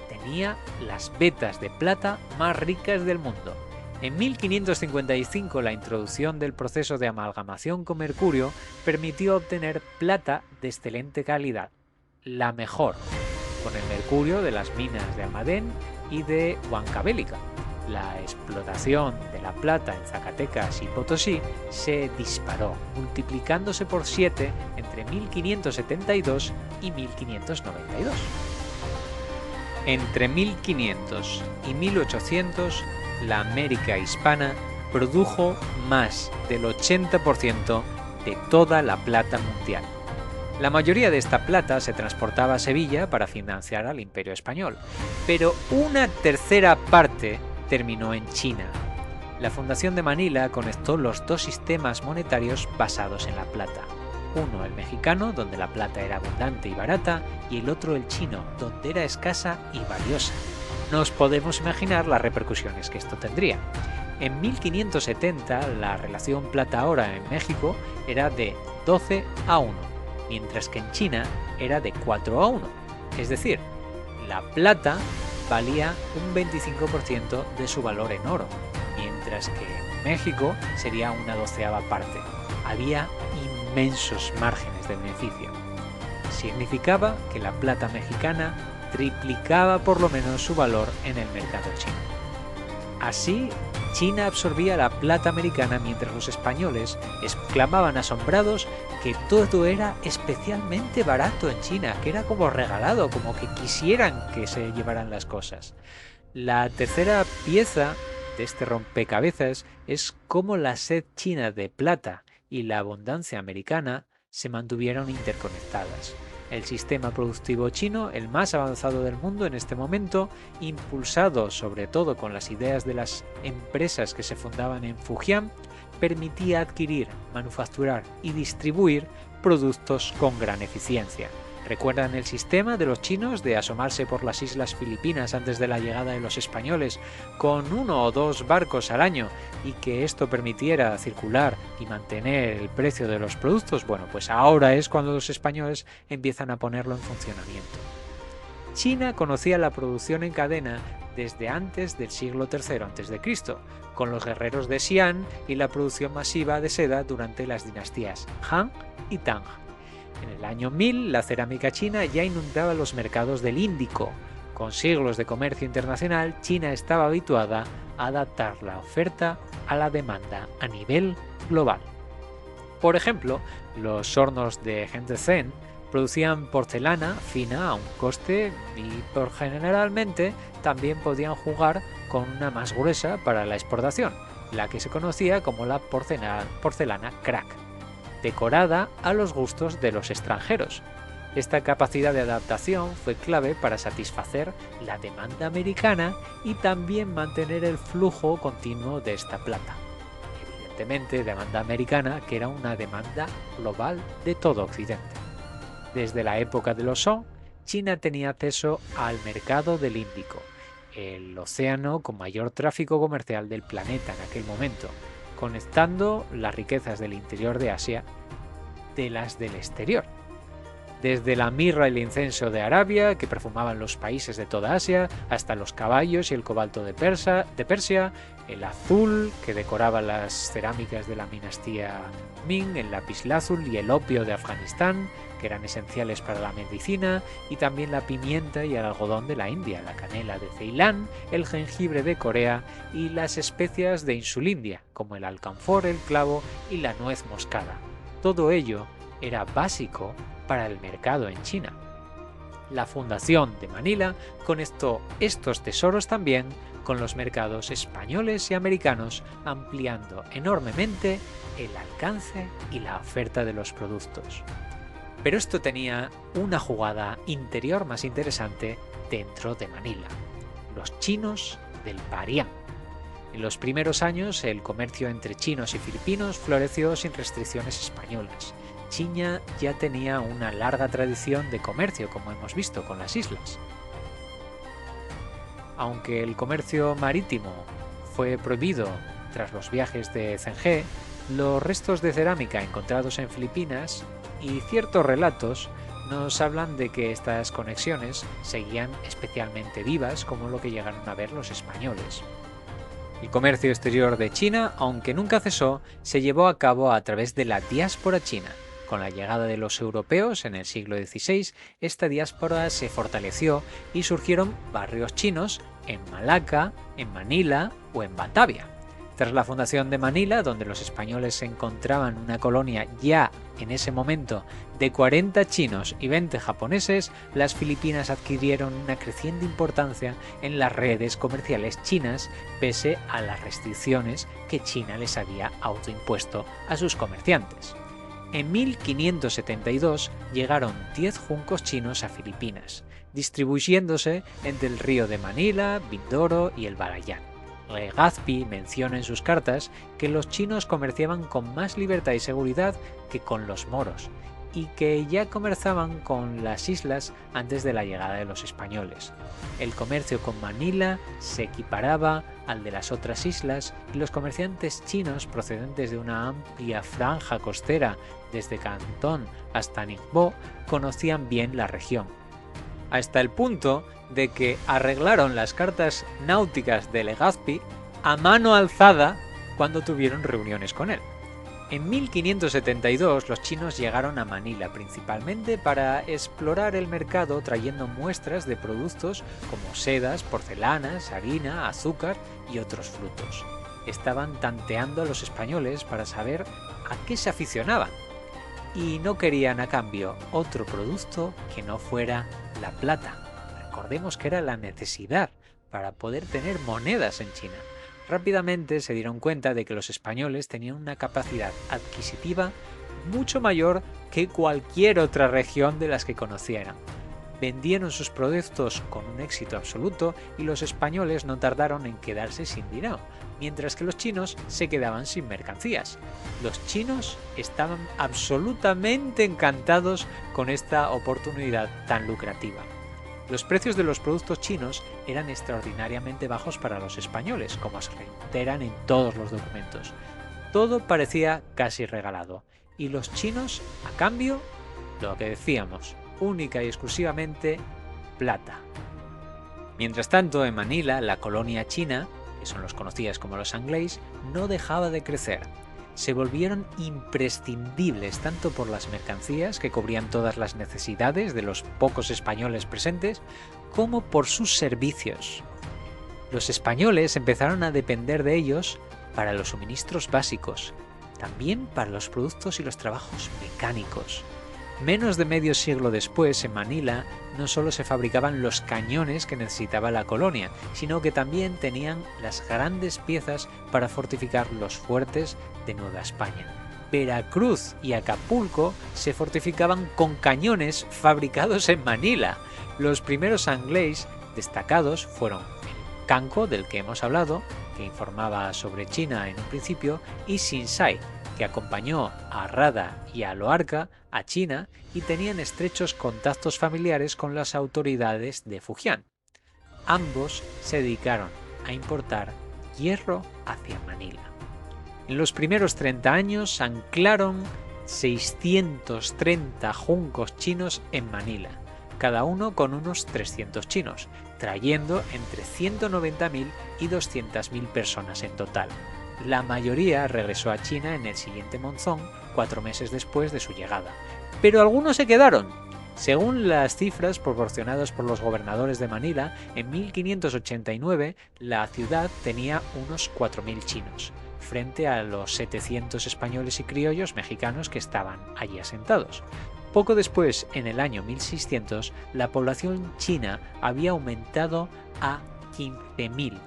Speaker 1: tenía las vetas de plata más ricas del mundo. En 1555 la introducción del proceso de amalgamación con mercurio permitió obtener plata de excelente calidad, la mejor, con el mercurio de las minas de Almadén y de Huancavelica. La explotación de la plata en Zacatecas y Potosí se disparó, multiplicándose por 7 entre 1572 y 1592. Entre 1500 y 1800, la América hispana produjo más del 80% de toda la plata mundial. La mayoría de esta plata se transportaba a Sevilla para financiar al Imperio Español, pero una tercera parte terminó en China. La fundación de Manila conectó los dos sistemas monetarios basados en la plata. Uno el mexicano, donde la plata era abundante y barata, y el otro el chino, donde era escasa y valiosa. Nos podemos imaginar las repercusiones que esto tendría. En 1570 la relación plata-hora en México era de 12:1, mientras que en China era de 4:1. Es decir, la plata valía un 25% de su valor en oro, mientras que en México sería una 12ª parte. Había inmensos márgenes de beneficio. Significaba que la plata mexicana triplicaba por lo menos su valor en el mercado chino. Así, China absorbía la plata americana mientras los españoles exclamaban asombrados que todo era especialmente barato en China, que era como regalado, como que quisieran que se llevaran las cosas. La tercera pieza de este rompecabezas es cómo la sed china de plata y la abundancia americana se mantuvieron interconectadas. El sistema productivo chino, el más avanzado del mundo en este momento, impulsado sobre todo con las ideas de las empresas que se fundaban en Fujian, permitía adquirir, manufacturar y distribuir productos con gran eficiencia. ¿Recuerdan el sistema de los chinos de asomarse por las islas Filipinas antes de la llegada de los españoles con 1 o 2 barcos al año y que esto permitiera circular y mantener el precio de los productos? Bueno, pues ahora es cuando los españoles empiezan a ponerlo en funcionamiento. China conocía la producción en cadena desde antes del siglo III a.C., con los guerreros de Xi'an y la producción masiva de seda durante las dinastías Han y Tang. En el año 1000, la cerámica china ya inundaba los mercados del Índico. Con siglos de comercio internacional, China estaba habituada a adaptar la oferta a la demanda a nivel global. Por ejemplo, los hornos de Shenzhen producían porcelana fina a un coste y generalmente también podían jugar con una más gruesa para la exportación, la que se conocía como la porcelana crack, decorada a los gustos de los extranjeros. Esta capacidad de adaptación fue clave para satisfacer la demanda americana y también mantener el flujo continuo de esta plata. Evidentemente, demanda americana que era una demanda global de todo Occidente. Desde la época de los Song, China tenía acceso al mercado del Índico, el océano con mayor tráfico comercial del planeta en aquel momento, conectando las riquezas del interior de Asia de las del exterior. Desde la mirra y el incienso de Arabia, que perfumaban los países de toda Asia, hasta los caballos y el cobalto de Persia, el azul, que decoraba las cerámicas de la dinastía Ming, el lapislázuli y el opio de Afganistán, que eran esenciales para la medicina, y también la pimienta y el algodón de la India, la canela de Ceilán, el jengibre de Corea y las especias de Insulindia, como el alcanfor, el clavo y la nuez moscada. Todo ello era básico para el mercado en China. La fundación de Manila conectó estos tesoros también con los mercados españoles y americanos, ampliando enormemente el alcance y la oferta de los productos. Pero esto tenía una jugada interior más interesante dentro de Manila: los chinos del Parián. En los primeros años, el comercio entre chinos y filipinos floreció sin restricciones españolas. China ya tenía una larga tradición de comercio, como hemos visto con las islas. Aunque el comercio marítimo fue prohibido tras los viajes de Zheng, los restos de cerámica encontrados en Filipinas y ciertos relatos nos hablan de que estas conexiones seguían especialmente vivas, como lo que llegaron a ver los españoles. El comercio exterior de China, aunque nunca cesó, se llevó a cabo a través de la diáspora china. Con la llegada de los europeos en el siglo XVI, esta diáspora se fortaleció y surgieron barrios chinos en Malaca, en Manila o en Batavia. Tras la fundación de Manila, donde los españoles se encontraban una colonia ya en ese momento de 40 chinos y 20 japoneses, las Filipinas adquirieron una creciente importancia en las redes comerciales chinas, pese a las restricciones que China les había autoimpuesto a sus comerciantes. En 1572 llegaron 10 juncos chinos a Filipinas, distribuyéndose entre el río de Manila, Mindoro y el Balayan. Legazpi menciona en sus cartas que los chinos comerciaban con más libertad y seguridad que con los moros, y que ya comerciaban con las islas antes de la llegada de los españoles. El comercio con Manila se equiparaba al de las otras islas y los comerciantes chinos procedentes de una amplia franja costera desde Cantón hasta Ningbo conocían bien la región, hasta el punto de que arreglaron las cartas náuticas de Legazpi a mano alzada cuando tuvieron reuniones con él. En 1572 los chinos llegaron a Manila principalmente para explorar el mercado, trayendo muestras de productos como sedas, porcelanas, harina, azúcar y otros frutos. Estaban tanteando a los españoles para saber a qué se aficionaban y no querían a cambio otro producto que no fuera la plata. Recordemos que era la necesidad para poder tener monedas en China. Rápidamente se dieron cuenta de que los españoles tenían una capacidad adquisitiva mucho mayor que cualquier otra región de las que conocieran. vendieron sus productos con un éxito absoluto y los españoles no tardaron en quedarse sin dinero, mientras que los chinos se quedaban sin mercancías. Los chinos estaban absolutamente encantados con esta oportunidad tan lucrativa. Los precios de los productos chinos eran extraordinariamente bajos para los españoles, como se reiteran en todos los documentos. Todo parecía casi regalado, y los chinos, a cambio, lo que decíamos, única y exclusivamente plata. Mientras tanto, en Manila, la colonia china, que son los conocidas como los Angleis, no dejaba de crecer. Se volvieron imprescindibles tanto por las mercancías que cubrían todas las necesidades de los pocos españoles presentes, como por sus servicios. Los españoles empezaron a depender de ellos para los suministros básicos, también para los productos y los trabajos mecánicos. Menos de medio siglo después, en Manila, no solo se fabricaban los cañones que necesitaba la colonia, sino que también tenían las grandes piezas para fortificar los fuertes de Nueva España. Veracruz y Acapulco se fortificaban con cañones fabricados en Manila. Los primeros Angleis destacados fueron el Canco, del que hemos hablado, que informaba sobre China en un principio, y Sinsay, que acompañó a Rada y a Loarca a China y tenían estrechos contactos familiares con las autoridades de Fujian. Ambos se dedicaron a importar hierro hacia Manila. En los primeros 30 años anclaron 630 juncos chinos en Manila, cada uno con unos 300 chinos, trayendo entre 190.000 y 200.000 personas en total. La mayoría regresó a China en el siguiente monzón, 4 meses después de su llegada. Pero algunos se quedaron. Según las cifras proporcionadas por los gobernadores de Manila, en 1589 la ciudad tenía unos 4.000 chinos, frente a los 700 españoles y criollos mexicanos que estaban allí asentados. Poco después, en el año 1600, la población china había aumentado a 15.000.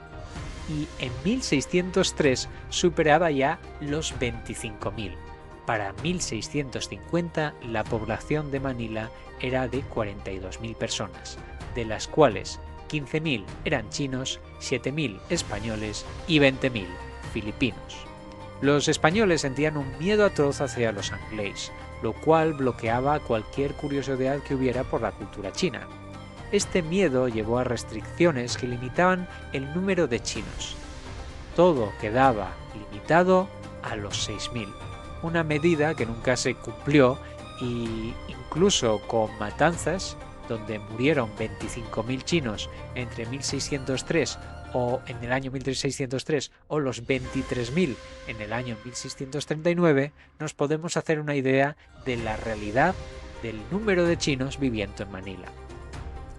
Speaker 1: Y en 1603 superaba ya los 25.000. Para 1650 la población de Manila era de 42.000 personas, de las cuales 15.000 eran chinos, 7.000 españoles y 20.000 filipinos. Los españoles sentían un miedo atroz hacia los Angleis, lo cual bloqueaba cualquier curiosidad que hubiera por la cultura china. Este miedo llevó a restricciones que limitaban el número de chinos. Todo quedaba limitado a los 6.000, una medida que nunca se cumplió e incluso con matanzas, donde murieron 25.000 chinos entre 1603 o en el año 1603 o los 23.000 en el año 1639, nos podemos hacer una idea de la realidad del número de chinos viviendo en Manila.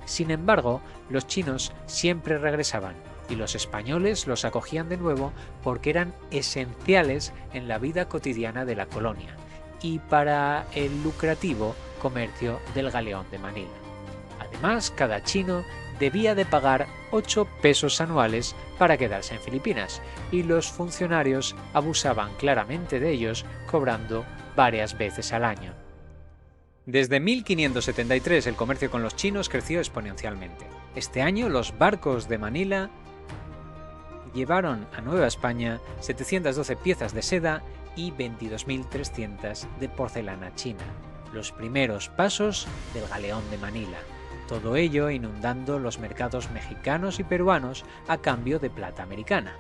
Speaker 1: Sin embargo, los chinos siempre regresaban y los españoles los acogían de nuevo porque eran esenciales en la vida cotidiana de la colonia y para el lucrativo comercio del galeón de Manila. Además, cada chino debía de pagar 8 pesos anuales para quedarse en Filipinas y los funcionarios abusaban claramente de ellos, cobrando varias veces al año. Desde 1573 el comercio con los chinos creció exponencialmente. Este año los barcos de Manila llevaron a Nueva España 712 piezas de seda y 22.300 de porcelana china, los primeros pasos del galeón de Manila. Todo ello inundando los mercados mexicanos y peruanos a cambio de plata americana,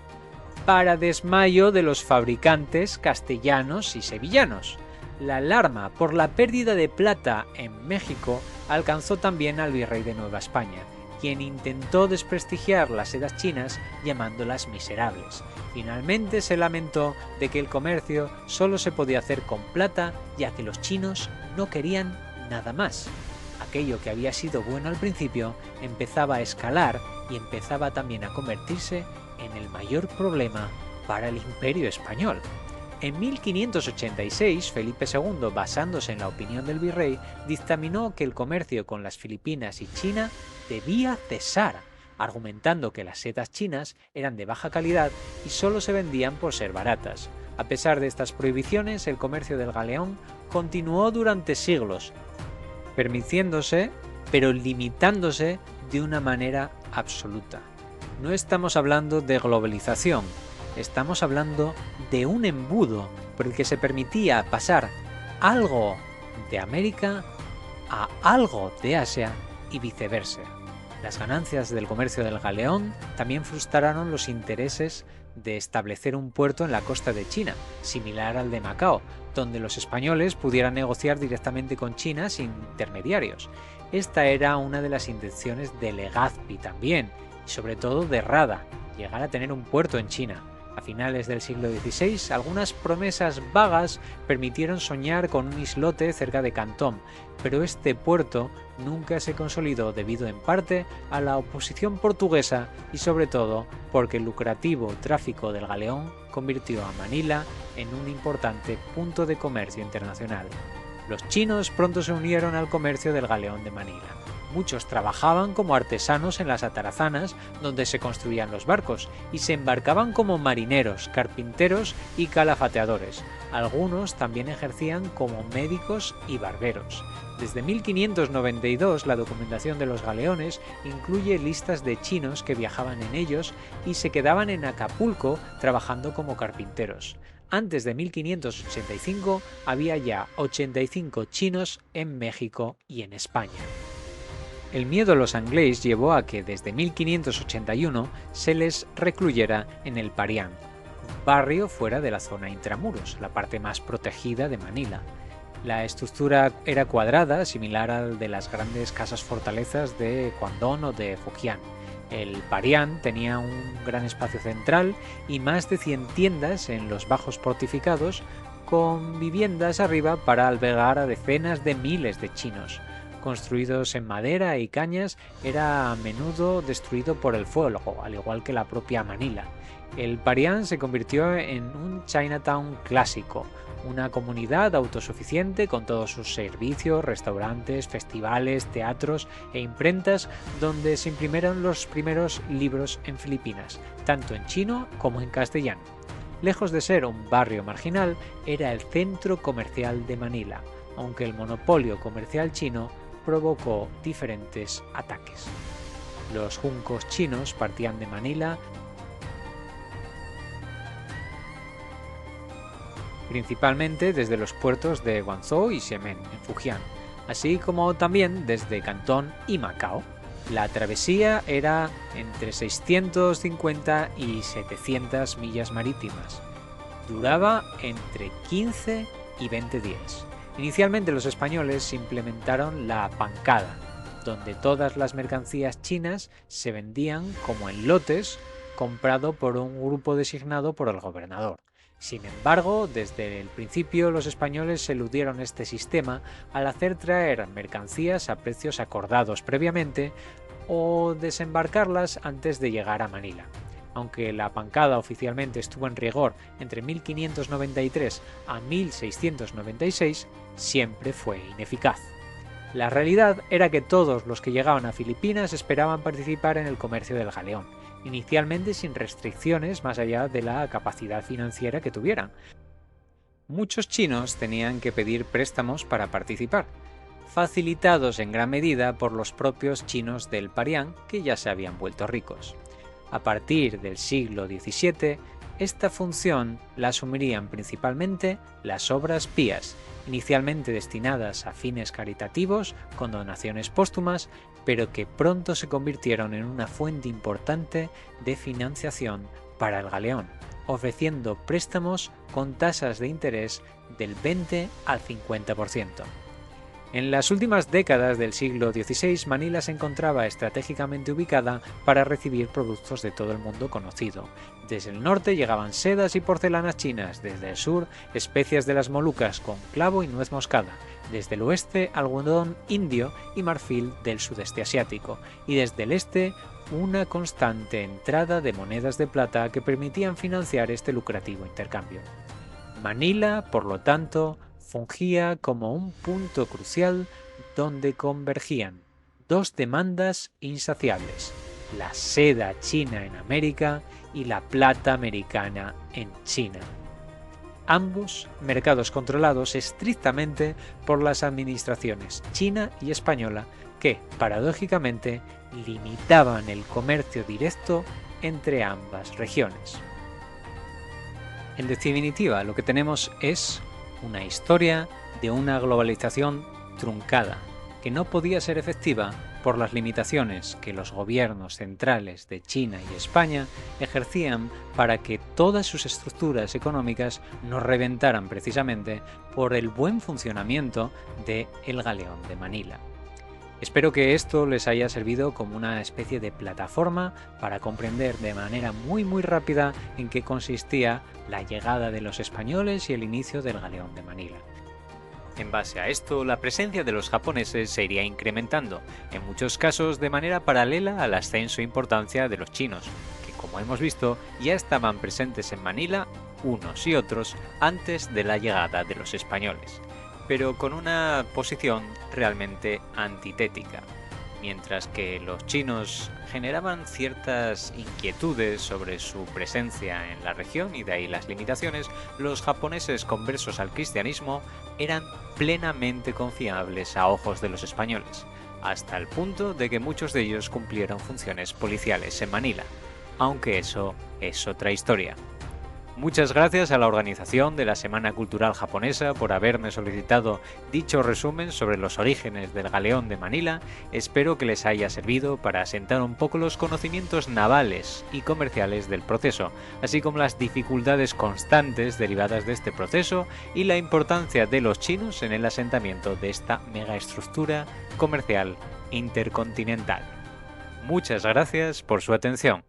Speaker 1: para desmayo de los fabricantes castellanos y sevillanos. La alarma por la pérdida de plata en México alcanzó también al virrey de Nueva España, quien intentó desprestigiar las sedas chinas llamándolas miserables. Finalmente se lamentó de que el comercio solo se podía hacer con plata, ya que los chinos no querían nada más. Aquello que había sido bueno al principio empezaba a escalar y empezaba también a convertirse en el mayor problema para el Imperio español. En 1586, Felipe II, basándose en la opinión del virrey, dictaminó que el comercio con las Filipinas y China debía cesar, argumentando que las sedas chinas eran de baja calidad y solo se vendían por ser baratas. A pesar de estas prohibiciones, el comercio del galeón continuó durante siglos, permitiéndose pero limitándose de una manera absoluta. No estamos hablando de globalización, estamos hablando de un embudo por el que se permitía pasar algo de América a algo de Asia y viceversa. Las ganancias del comercio del galeón también frustraron los intereses de establecer un puerto en la costa de China, similar al de Macao, donde los españoles pudieran negociar directamente con China sin intermediarios. Esta era una de las intenciones de Legazpi también, y sobre todo de Rada, llegar a tener un puerto en China. A finales del siglo XVI, algunas promesas vagas permitieron soñar con un islote cerca de Cantón, pero este puerto nunca se consolidó debido en parte a la oposición portuguesa y sobre todo porque el lucrativo tráfico del galeón convirtió a Manila en un importante punto de comercio internacional. Los chinos pronto se unieron al comercio del galeón de Manila. Muchos trabajaban como artesanos en las atarazanas donde se construían los barcos y se embarcaban como marineros, carpinteros y calafateadores. Algunos también ejercían como médicos y barberos. Desde 1592 la documentación de los galeones incluye listas de chinos que viajaban en ellos y se quedaban en Acapulco trabajando como carpinteros. Antes de 1585 había ya 85 chinos en México y en España. El miedo a los angles llevó a que desde 1581 se les recluyera en el Parián, un barrio fuera de la zona intramuros, la parte más protegida de Manila. La estructura era cuadrada, similar al de las grandes casas fortalezas de Guangdong o de Fujian. El Parián tenía un gran espacio central y más de 100 tiendas en los bajos fortificados, con viviendas arriba para albergar a decenas de miles de chinos. Construidos en madera y cañas, era a menudo destruido por el fuego, al igual que la propia Manila. El Parián se convirtió en un Chinatown clásico, una comunidad autosuficiente con todos sus servicios, restaurantes, festivales, teatros e imprentas donde se imprimieron los primeros libros en Filipinas, tanto en chino como en castellano. Lejos de ser un barrio marginal, era el centro comercial de Manila, aunque el monopolio comercial chino provocó diferentes ataques. Los juncos chinos partían de Manila principalmente desde los puertos de Guangzhou y Xiamen, en Fujian, así como también desde Cantón y Macao. La travesía era entre 650 y 700 millas marítimas. Duraba entre 15 y 20 días. Inicialmente los españoles implementaron la pancada, donde todas las mercancías chinas se vendían como en lotes, comprado por un grupo designado por el gobernador. Sin embargo, desde el principio los españoles eludieron este sistema al hacer traer mercancías a precios acordados previamente o desembarcarlas antes de llegar a Manila. Aunque la pancada oficialmente estuvo en rigor entre 1593 a 1696, siempre fue ineficaz. La realidad era que todos los que llegaban a Filipinas esperaban participar en el comercio del galeón, inicialmente sin restricciones más allá de la capacidad financiera que tuvieran. Muchos chinos tenían que pedir préstamos para participar, facilitados en gran medida por los propios chinos del Parián, que ya se habían vuelto ricos. A partir del siglo XVII, esta función la asumirían principalmente las obras pías, inicialmente destinadas a fines caritativos con donaciones póstumas, pero que pronto se convirtieron en una fuente importante de financiación para el galeón, ofreciendo préstamos con tasas de interés del 20 al 50%. En las últimas décadas del siglo XVI, Manila se encontraba estratégicamente ubicada para recibir productos de todo el mundo conocido. Desde el norte llegaban sedas y porcelanas chinas, desde el sur especias de las Molucas con clavo y nuez moscada, desde el oeste algodón indio y marfil del sudeste asiático, y desde el este una constante entrada de monedas de plata que permitían financiar este lucrativo intercambio. Manila, por lo tanto, fungía como un punto crucial donde convergían dos demandas insaciables: la seda china en América y la plata americana en China. ambos mercados controlados estrictamente por las administraciones china y española, que, paradójicamente, limitaban el comercio directo entre ambas regiones. En definitiva, lo que tenemos es una historia de una globalización truncada, que no podía ser efectiva por las limitaciones que los gobiernos centrales de China y España ejercían para que todas sus estructuras económicas no reventaran precisamente por el buen funcionamiento del Galeón de Manila. Espero que esto les haya servido como una especie de plataforma para comprender de manera muy rápida en qué consistía la llegada de los españoles y el inicio del Galeón de Manila. En base a esto, la presencia de los japoneses se iría incrementando, en muchos casos de manera paralela al ascenso e importancia de los chinos, que como hemos visto ya estaban presentes en Manila, unos y otros, antes de la llegada de los españoles, pero con una posición realmente antitética. Mientras que los chinos generaban ciertas inquietudes sobre su presencia en la región y de ahí las limitaciones, los japoneses conversos al cristianismo eran plenamente confiables a ojos de los españoles, hasta el punto de que muchos de ellos cumplieron funciones policiales en Manila, aunque eso es otra historia. Muchas gracias a la organización de la Semana Cultural Japonesa por haberme solicitado dicho resumen sobre los orígenes del Galeón de Manila. Espero que les haya servido para asentar un poco los conocimientos navales y comerciales del proceso, así como las dificultades constantes derivadas de este proceso y la importancia de los chinos en el asentamiento de esta megaestructura comercial intercontinental. Muchas gracias por su atención.